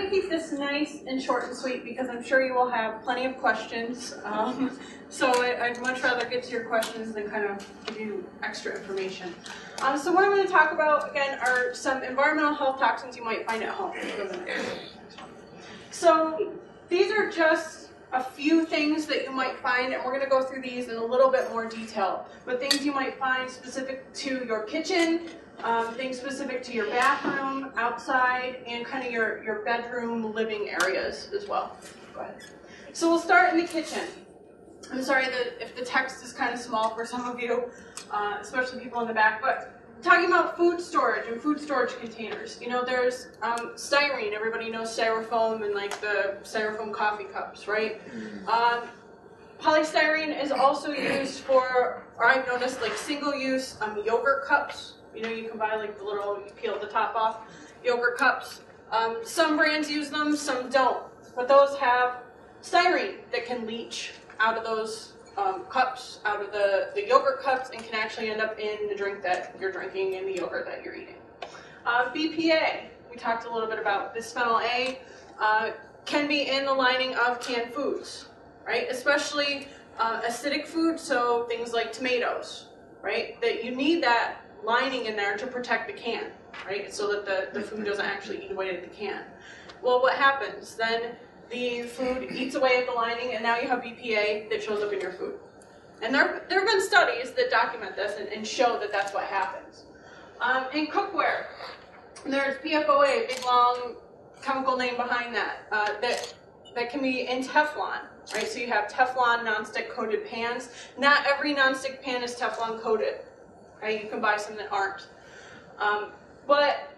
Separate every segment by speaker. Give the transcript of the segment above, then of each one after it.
Speaker 1: to keep this nice and short and sweet because I'm sure you will have plenty of questions. So I'd much rather get to your questions than kind of give you extra information. So what I'm going to talk about, again, are some environmental health toxins you might find at home. So these are just a few things that you might find, and we're going to go through these in a little bit more detail. But things you might find specific to your kitchen, things specific to your bathroom, outside, and kind of your bedroom, living areas as well. Go ahead. So we'll start in the kitchen. I'm sorry that if the text is kind of small for some of you, especially people in the back, but talking about food storage and food storage containers. You know, there's styrene. Everybody knows styrofoam and like the styrofoam coffee cups, right? Polystyrene is also used for, or I've noticed, like single-use yogurt cups. You know, you can buy like the little, you peel the top off, yogurt cups. Some brands use them, some don't. But those have styrene that can leach out of those cups, out of the yogurt cups, and can actually end up in the drink that you're drinking and the yogurt that you're eating. BPA, we talked a little bit about bisphenol A, can be in the lining of canned foods, right? Especially acidic food, so things like tomatoes, right? That you need that lining in there to protect the can, right? So that the food doesn't actually eat away at the can. Well, what happens? Then the food eats away at the lining, and now you have BPA that shows up in your food. And there have been studies that document this and show that that's what happens. In cookware, there's PFOA, a big long chemical name behind that, that can be in Teflon, right? So you have Teflon nonstick coated pans. Not every nonstick pan is Teflon coated, right? You can buy some that aren't. But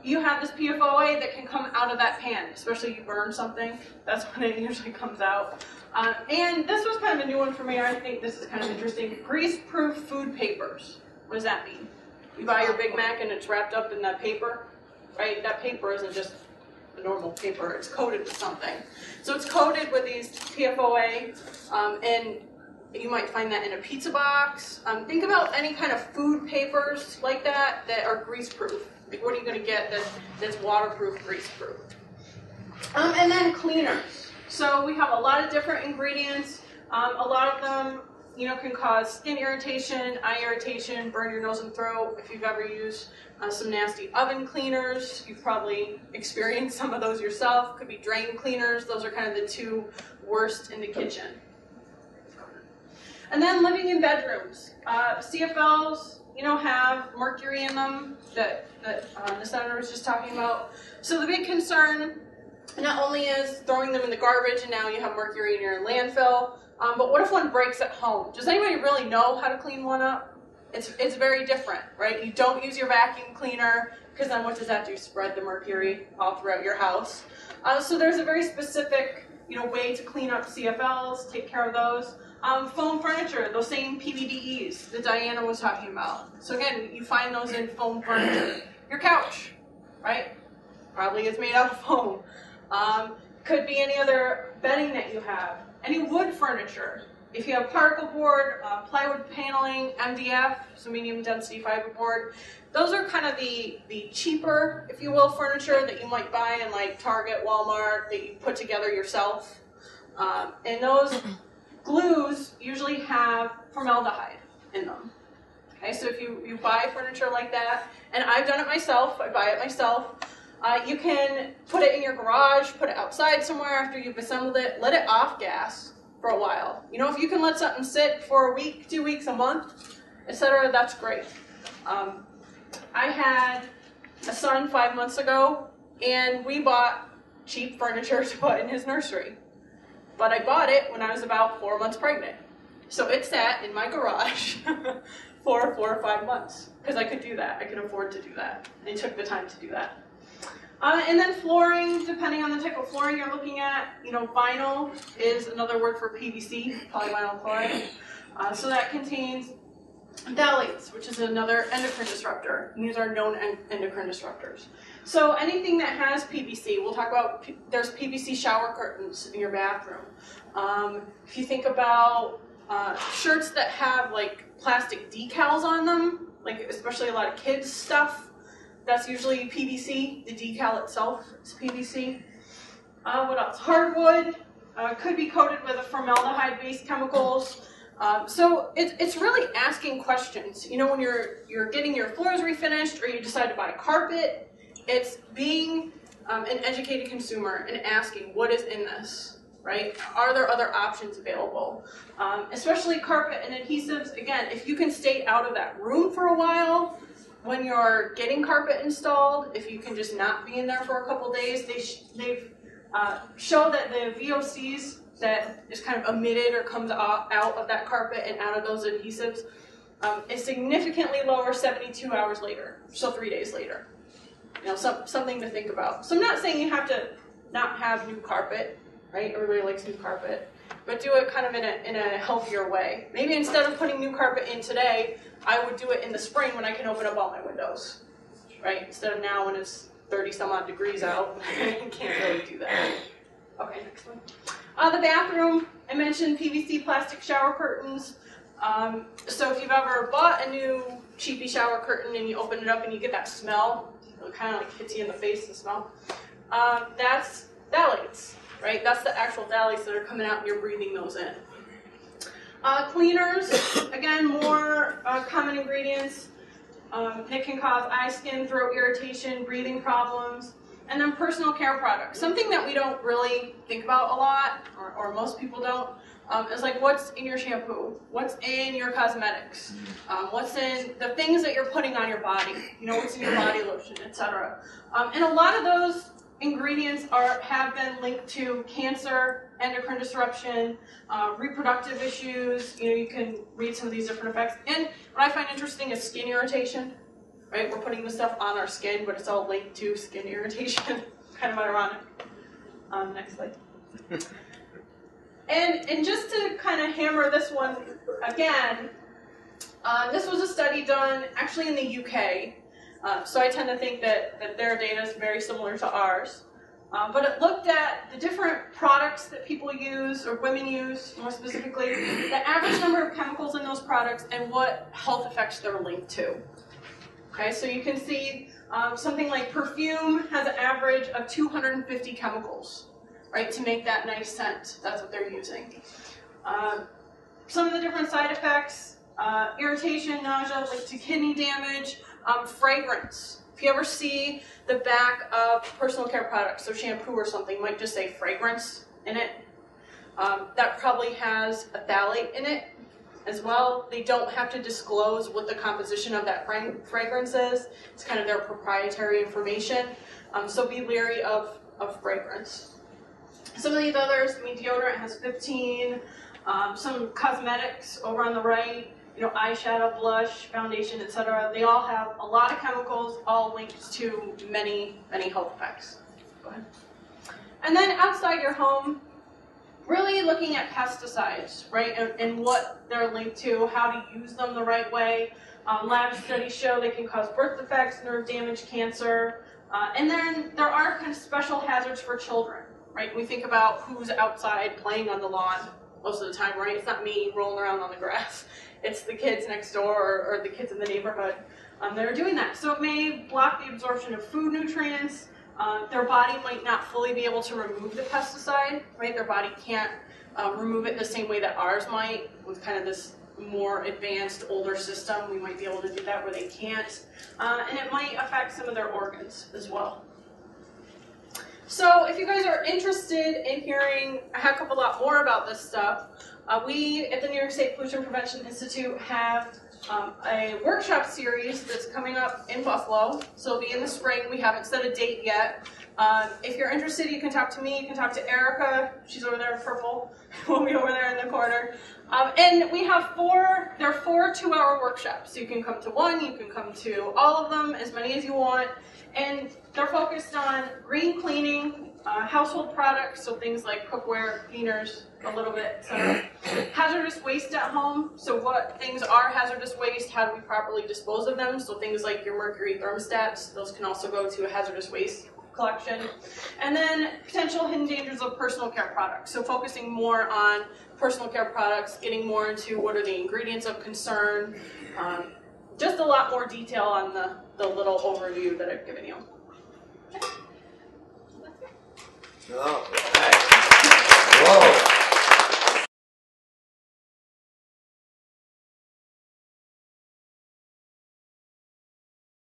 Speaker 1: you have this PFOA that can come out of that pan, especially if you burn something. That's when it usually comes out. And this was kind of a new one for me. I think this is kind of interesting. Grease-proof food papers. What does that mean? You buy your Big Mac and it's wrapped up in that paper, right? That paper isn't just a normal paper. It's coated with something. So it's coated with these PFOA, and you might find that in a pizza box. Think about any kind of food papers like that that are grease-proof. Like, what are you going to get that's waterproof, grease-proof? And then cleaners. So we have a lot of different ingredients. A lot of them, you know, can cause skin irritation, eye irritation, burn your nose and throat. If you've ever used some nasty oven cleaners, you've probably experienced some of those yourself. Could be drain cleaners. Those are kind of the two worst in the kitchen. And then living in bedrooms. CFLs, you know, have mercury in them that the senator was just talking about. So the big concern not only is throwing them in the garbage and now you have mercury in your landfill, but what if one breaks at home? Does anybody really know how to clean one up? It's very different, right? You don't use your vacuum cleaner, because then what does that do? Spread the mercury all throughout your house. So there's a very specific, you know, way to clean up CFLs, take care of those. Foam furniture, those same PVDEs that Diana was talking about. So again, you find those in foam furniture. Your couch, right? Probably is made out of foam. Could be any other bedding that you have. Any wood furniture. If you have particle board, plywood paneling, MDF, so medium density fiberboard, those are kind of the cheaper, if you will, furniture that you might buy in like Target, Walmart, that you put together yourself. And those glues usually have formaldehyde in them. Okay, so if you buy furniture like that, and I've done it myself, I buy it myself, you can put it in your garage, put it outside somewhere after you've assembled it, let it off gas for a while. You know, if you can let something sit for a week, 2 weeks, a month, etc., that's great. I had a son 5 months ago, and we bought cheap furniture to put in his nursery. But I bought it when I was about 4 months pregnant. So it sat in my garage for 4 or 5 months, because I could do that. I could afford to do that. And it took the time to do that. And then flooring, depending on the type of flooring you're looking at, you know, vinyl is another word for PVC, polyvinyl chloride. So that contains phthalates, which is another endocrine disruptor. And these are known endocrine disruptors. So anything that has PVC, we'll talk about, there's PVC shower curtains in your bathroom. If you think about shirts that have like plastic decals on them, like especially a lot of kids stuff, That's usually PVC. The decal itself is PVC. What else? Hardwood could be coated with formaldehyde-based chemicals. So it's really asking questions. You know, when you're getting your floors refinished or you decide to buy carpet, it's being an educated consumer and asking, what is in this, right? Are there other options available? Especially carpet and adhesives. Again, if you can stay out of that room for a while when you're getting carpet installed, if you can just not be in there for a couple days, they've show that the VOCs that is kind of emitted or comes out of that carpet and out of those adhesives is significantly lower 72 hours later, so 3 days later. You know, something to think about. So I'm not saying you have to not have new carpet, right? Everybody likes new carpet, but do it kind of in a healthier way. Maybe instead of putting new carpet in today, I would do it in the spring when I can open up all my windows, right? Instead of now when it's 30 some odd degrees out. You can't really do that. Okay, next one. The bathroom, I mentioned PVC plastic shower curtains. So if you've ever bought a new cheapy shower curtain and you open it up and you get that smell, it kind of like hits you in the face, the smell. That's phthalates, right? That's the actual phthalates that are coming out and you're breathing those in. Cleaners, again, more common ingredients. It can cause eye, skin, throat irritation, breathing problems, and then personal care products. Something that we don't really think about a lot, or most people don't, is like what's in your shampoo, what's in your cosmetics, what's in the things that you're putting on your body, you know, what's in your body lotion, etc. And a lot of those ingredients have been linked to cancer, endocrine disruption, reproductive issues. You know, you can read some of these different effects. And what I find interesting is skin irritation, right? We're putting this stuff on our skin, but it's all linked to skin irritation. Kind of ironic. Next slide. And just to kind of hammer this one again, this was a study done actually in the UK. So I tend to think that their data is very similar to ours. But it looked at the different products that people use, or women use more specifically, the average number of chemicals in those products and what health effects they're linked to. Okay, so you can see something like perfume has an average of 250 chemicals, right, to make that nice scent. That's what they're using. Some of the different side effects, irritation, nausea, linked to kidney damage, fragrance. If you ever see the back of personal care products, so shampoo or something, might just say fragrance in it. That probably has a phthalate in it as well. They don't have to disclose what the composition of that fragrance is. It's kind of their proprietary information. So be leery of fragrance. Some of these others, I mean, deodorant has 15. Some cosmetics over on the right, you know, eyeshadow, blush, foundation, etc. They all have a lot of chemicals, all linked to many, many health effects. Go ahead. And then outside your home, really looking at pesticides, right, and what they're linked to, how to use them the right way. Lab studies show they can cause birth defects, nerve damage, cancer, and then there are kind of special hazards for children, right? We think about who's outside playing on the lawn most of the time, right? It's not me rolling around on the grass. It's the kids next door or the kids in the neighborhood that are doing that. So it may block the absorption of food nutrients. Their body might not fully be able to remove the pesticide, right? Their body can't remove it the same way that ours might, with kind of this more advanced, older system. We might be able to do that where they can't. And it might affect some of their organs as well. So if you guys are interested in hearing a heck of a lot more about this stuff, we at the New York State Pollution Prevention Institute have a workshop series that's coming up in Buffalo. So it'll be in the spring. We haven't set a date yet. If you're interested, you can talk to me. You can talk to Erica. She's over there in purple. We'll be over there in the corner. And we have there are 4 2-hour workshops. So you can come to one. You can come to all of them, as many as you want. And they're focused on green cleaning, household products, so things like cookware, cleaners, a little bit, etc. Hazardous waste at home, so what things are hazardous waste, how do we properly dispose of them, so things like your mercury thermostats, those can also go to a hazardous waste collection. And then potential hidden dangers of personal care products, so focusing more on personal care products, getting more into what are the ingredients of concern, just a lot more detail on the little overview that I've given you.
Speaker 2: Oh, right. Whoa.